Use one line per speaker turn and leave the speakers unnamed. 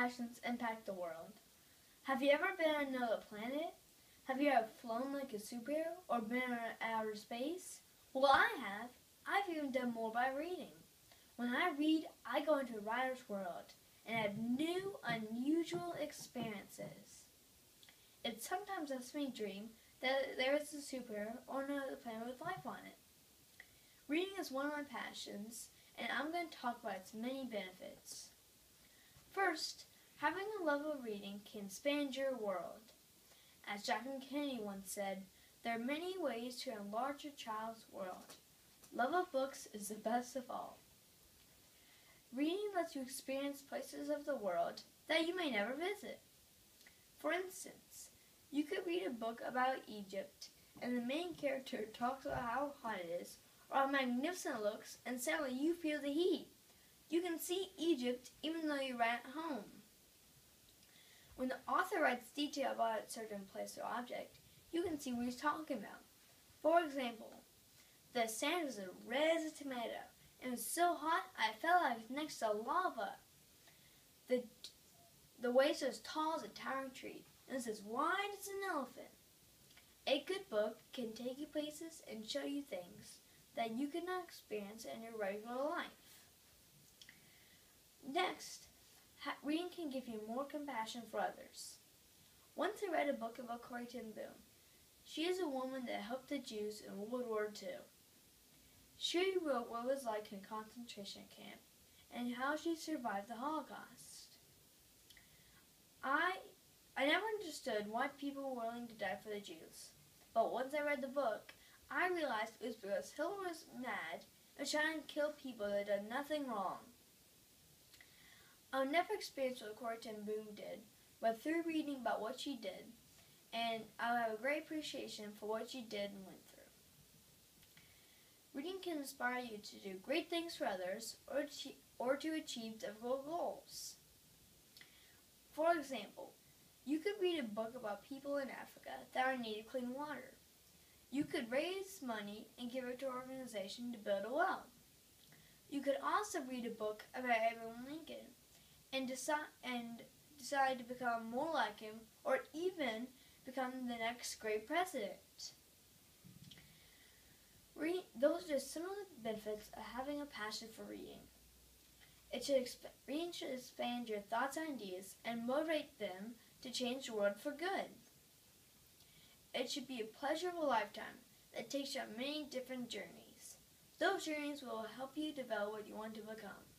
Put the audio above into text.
passions impact the world? Have you ever been on another planet? Have you ever flown like a superhero or been in outer space? Well, I have. I've even done more by reading. When I read, I go into a writer's world and have new, unusual experiences. It sometimes lets me dream that there is a superhero or another planet with life on it. Reading is one of my passions, and I'm going to talk about its many benefits. First, having a love of reading can expand your world. As Jacqueline Kennedy once said, there are many ways to enlarge a child's world. Love of books is the best of all. Reading lets you experience places of the world that you may never visit. For instance, you could read a book about Egypt, and the main character talks about how hot it is, or how magnificent it looks, and suddenly you feel the heat. You can see Egypt even though you're right at home. When the author writes detail about a certain place or object, you can see what he's talking about. For example, the sand was as red as a tomato, and it was so hot I felt like I was next to lava. The waves were as tall as a towering tree, and it was as wide as an elephant. A good book can take you places and show you things that you could not experience in your regular life. Next, reading can give you more compassion for others. Once I read a book about Corrie ten Boom. She is a woman that helped the Jews in World War II. She wrote what it was like in a concentration camp and how she survived the Holocaust. I never understood why people were willing to die for the Jews, but once I read the book, I realized it was because Hitler was mad and trying to kill people that had done nothing wrong. I'll never experience what Corrie ten Boom did, but through reading about what she did, and I'll have a great appreciation for what she did and went through. Reading can inspire you to do great things for others or to achieve difficult goals. For example, you could read a book about people in Africa that are in need of clean water. You could raise money and give it to an organization to build a well. You could also read a book about Abraham Lincoln and decide to become more like him or even become the next great president. Those are just some of the benefits of having a passion for reading. Reading should expand your thoughts and ideas and motivate them to change the world for good. It should be a pleasure of a lifetime that takes you on many different journeys. Those journeys will help you develop what you want to become.